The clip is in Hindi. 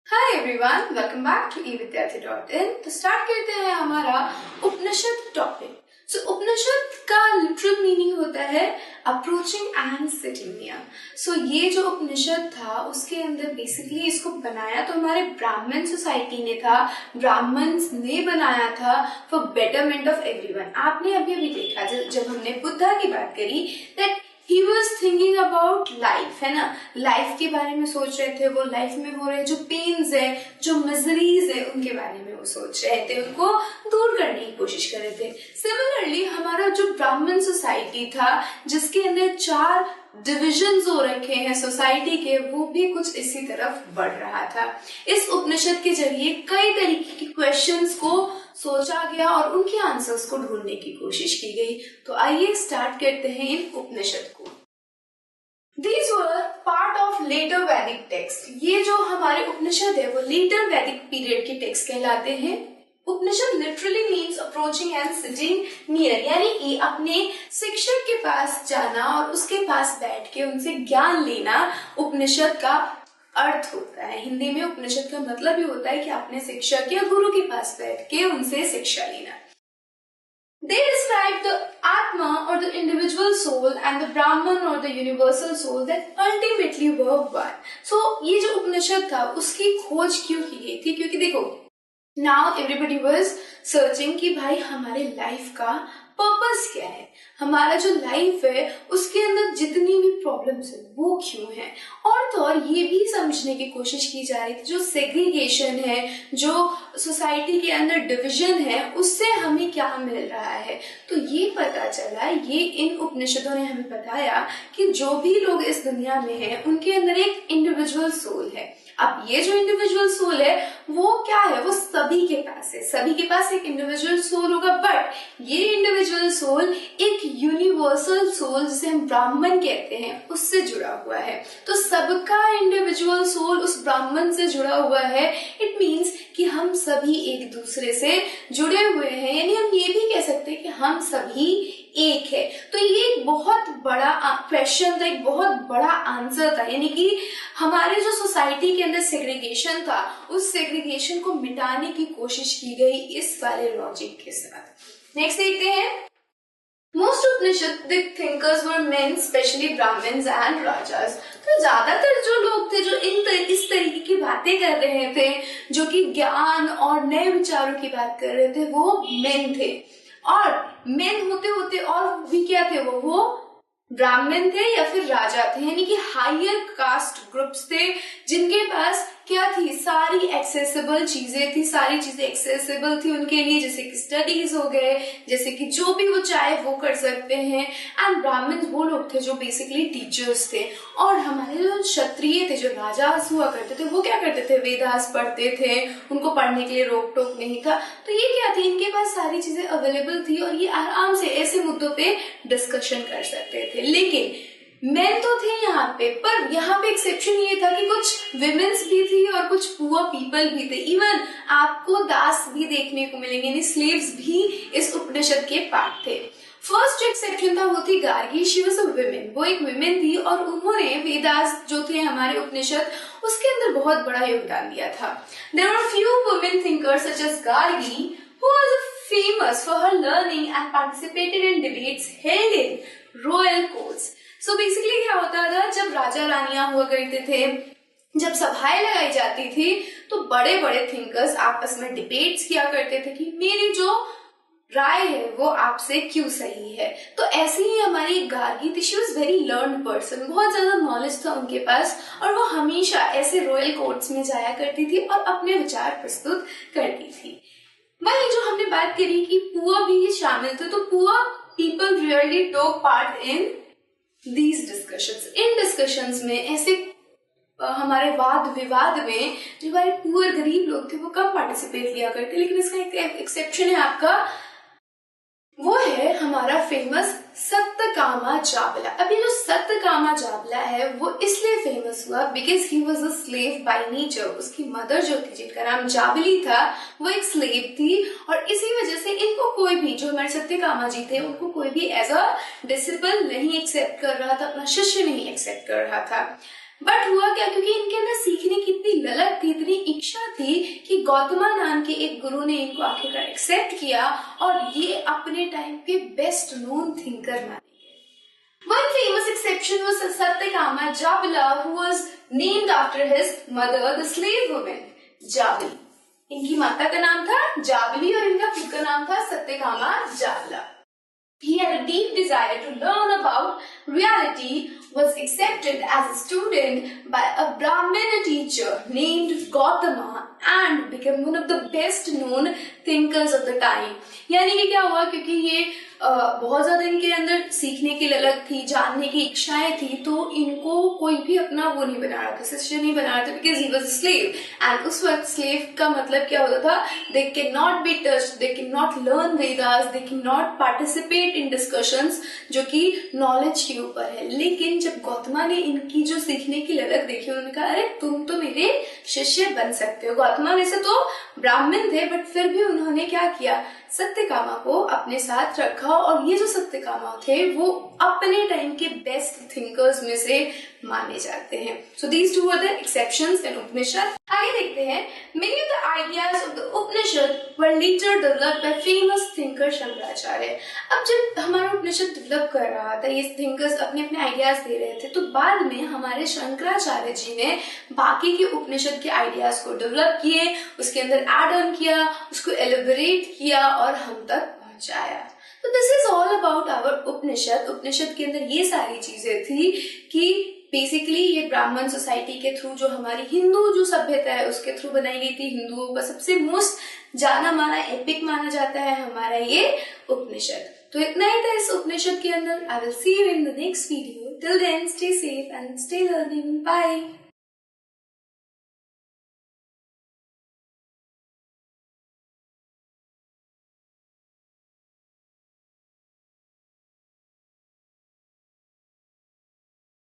Hi everyone, welcome back to evidyarthi.in। तो स्टार्ट करते हैं हमारा उपनिषद टॉपिक। सो उपनिषद का लिटरल मीनिंग होता है अप्रोचिंग एंड सिटिंग नियर। सो ये जो उपनिषद था उसके अंदर बेसिकली इसको बनाया तो हमारे ब्राह्मण सोसाइटी ने था, ब्राह्मण्स ने बनाया था फॉर बेटरमेंट ऑफ एवरीवन। आपने अभी अभी देखा जब हमने बुद्धा की बात करी that he was thinking about life, है ना, लाइफ के बारे में सोच रहे थे। वो लाइफ में हो रहे जो पेन्स है, जो मिजरीज है, उनके बारे में वो सोच रहे थे, उनको दूर करने की कोशिश कर रहे थे। सिमिलरली हमारा जो ब्राह्मण सोसाइटी था जिसके अंदर 4 डिविजन्स हो रखे हैं सोसाइटी के, वो भी कुछ इसी तरफ बढ़ रहा था। इस उपनिषद के जरिए कई तरीके के क्वेश्चंस को सोचा गया और उनके आंसर्स को ढूंढने की कोशिश की गई। तो आइए स्टार्ट करते हैं इन उपनिषद को। These were part of later Vedic text। ये जो हमारे उपनिषद है वो later Vedic period के टेक्स्ट कहलाते हैं। Upanishad literally means approaching and sitting near, यानी कि अपने शिक्षक के पास जाना और उसके पास बैठ के उनसे ज्ञान लेना उपनिषद का अर्थ होता है। हिंदी में उपनिषद का मतलब ही होता है कि अपने शिक्षक या गुरु के पास बैठ के उनसे शिक्षा लेना। They describe the Atma or the individual soul and the Brahman or the universal soul that ultimately were one। So ये जो उपनिषद था उसकी खोज क्यों की गई थी? क्योंकि देखो now everybody was searching कि भाई हमारे लाइफ का पर्पस क्या है, हमारा जो लाइफ है उसके अंदर जितनी भी प्रॉब्लम्स है वो क्यों है, और तो और ये भी समझने की कोशिश की जा रही थी जो सेग्रीगेशन है, जो सोसाइटी के अंदर डिवीजन है, उससे हमें क्या मिल रहा है। तो ये पता चला, ये इन उपनिषदों ने हमें बताया कि जो भी लोग इस दुनिया में हैं उनके अंदर एक इंडिविजुअल सोल है। अब ये जो इंडिविजुअल सोल है वो क्या है, वो सभी के पास है, सभी के पास एक इंडिविजुअल सोल होगा, बट ये इंडिविजुअल सोल एक यूनिवर्सल सोल जिसे हम ब्राह्मण कहते हैं उससे जुड़ा हुआ है। तो सबका इंडिविजुअल सोल उस ब्राह्मण से जुड़ा हुआ है। इट मीन्स कि हम सभी एक दूसरे से जुड़े हुए हैं, यानी हम ये भी कह सकते हैं कि हम सभी एक है। तो ये एक बहुत बड़ा क्वेश्चन था, एक बहुत बड़ा आंसर था, यानी कि हमारे जो सोसाइटी के अंदर सेग्रीगेशन था उस सेग्रीगेशन को मिटाने की कोशिश की गई इस वाले लॉजिक के साथ। नेक्स्ट देखते हैं। Most Upanishadic thinkers were men, especially Brahmins and Rajas। तो ज्यादातर जो लोग थे जो इस तरीके की बातें कर रहे थे, जो कि ज्ञान और नए विचारों की बात कर रहे थे, वो मेन थे। और मेन होते होते और भी क्या थे, वो ब्राह्मण थे या फिर राजा थे, यानी कि हायर कास्ट ग्रुप्स थे जिनके पास क्या थी, सारी एक्सेसिबल चीजें थी, सारी चीजें एक्सेसिबल थी उनके लिए, जैसे कि स्टडीज हो गए, जैसे कि जो भी वो चाहे वो कर सकते हैं। एंड ब्राह्मण वो लोग थे जो बेसिकली टीचर्स थे। और हमारे जो क्षत्रिय थे, जो राजा हुआ करते थे, वो क्या करते थे, वेदास पढ़ते थे, उनको पढ़ने के लिए रोक टोक नहीं था। तो ये क्या थी, इनके पास सारी चीजें अवेलेबल थी और ये आराम से ऐसे मुद्दों पे डिस्कशन कर सकते थे। लेकिन मेन तो थे यहाँ पे, पर यहाँ पे एक्सेप्शन ये था कि कुछ विमेन्स भी थी और कुछ पुअर पीपल भी थे। इवन आपको दास भी देखने को मिलेंगे, यानी स्लेव्स भी इस उपनिषद के पार्ट थे। फर्स्ट जो एक्सेप्शन था वो थी Gargi. She was a women, वो एक वुमेन थी और उन्होंने वेदास जो थे हमारे उपनिषद उसके अंदर बहुत बड़ा योगदान दिया था। There were few women thinkers such as Gargi who was famous for her learning and participated in debates held in royal courts। So basically क्या होता था, जब राजा रानियां हुआ करते थे, जब सभाएं लगाई जाती थी, तो बड़े बड़े थिंकर्स आपस में डिबेट्स किया करते थे कि मेरी जो राय है वो आपसे क्यों सही है। तो ऐसी ही हमारी गार्गी थी। She was very learn person, बहुत ज्यादा नॉलेज था उनके पास और वो हमेशा ऐसे रॉयल कोर्ट्स में जाया करती थी और अपने विचार प्रस्तुत करती थी। वही जो हमने बात करी कि पुअर भी शामिल थे, तो poor people really took part in these discussions. इन डिस्कशंस में ऐसे हमारे वाद विवाद में जो हमारे पुअर गरीब लोग थे वो कम पार्टिसिपेट किया करते। लेकिन इसका एक एक्सेप्शन है आपका, वो है हमारा फेमस सत्यकामा जाबला। अब ये जो सत्यकामा जाबला है वो इसलिए फेमस हुआ because he was a slave by nature. उसकी मदर जो थी जिनका नाम जाबली था वो एक स्लेव थी और इसी वजह से इनको कोई भी, जो हमारे सत्यकामा जी थे, उनको कोई भी एज अ डिसिपल नहीं एक्सेप्ट कर रहा था, अपना शिष्य नहीं एक्सेप्ट कर रहा था। बट हुआ क्या, क्योंकि इनके अंदर सीखने की इतनी ललक थी, इतनी इच्छा थी कि गौतमा नाम के एक गुरु ने इनको आखिरकार एक्सेप्ट किया और ये अपने टाइम के बेस्ट नोन थिंकर माने गए। One famous exception was Satyakama Jabala, who was named after his mother, the slave woman Jabali. इनकी माता का नाम था जाबली और इनका खुद का नाम था Satyakama जाबला। He had a deep desire to learn about reality, was accepted as a student by a Brahmana teacher named Gautama and became one of the best known thinkers of the time. यानी कि क्या हुआ, क्योंकि ये बहुत ज्यादा इनके अंदर सीखने की ललक थी, जानने की इच्छाएं थी, तो इनको कोई भी अपना वो नहीं बना रहा था, शिष्य नहीं बना रहा था, because he was a slave. And उस वक्त स्लेव का मतलब क्या होता था, they can not be touched, they can not learn Vedas, they can not participate in discussions जो कि नॉलेज के ऊपर है। लेकिन जब गौतमा ने इनकी जो सीखने की ललक देखी, उन्होंने कहा अरे तुम तो मेरे शिष्य बन सकते हो। गौतमा वैसे तो ब्राह्मण थे, बट फिर भी उन्होंने क्या किया, सत्यकामा को अपने साथ रखा और ये जो सत्यकामा थे वो अपने टाइम के बेस्ट थिंकर्स में से माने जाते हैं। So these two are the exceptions in Upanishad. आगे देखते हैं, many of the ideas of the Upanishad were later developed by famous thinker Shankaracharya. अब जब हमारा उपनिषद डेवलप कर रहा था, ये थिंकर्स अपने अपने आइडियाज दे रहे थे, तो बाद में हमारे शंकराचार्य जी ने बाकी के उपनिषद के आइडियाज को डेवलप किए, उसके अंदर एड ऑन किया, उसको एलिबरेट किया और हम तक पहुंचाया। तो this is all about our Upanishad. Upanishad के अंदर ये सारी चीजें थी कि बेसिकली ये ब्राह्मण सोसाइटी के थ्रू, जो हमारी हिंदू जो सभ्यता है उसके थ्रू बनाई गई थी। हिंदुओं का सबसे मोस्ट जाना माना एपिक माना जाता है हमारा ये उपनिषद। तो इतना ही था इस उपनिषद के अंदर। I will see you in the next video. Till then stay safe and stay learning. Bye.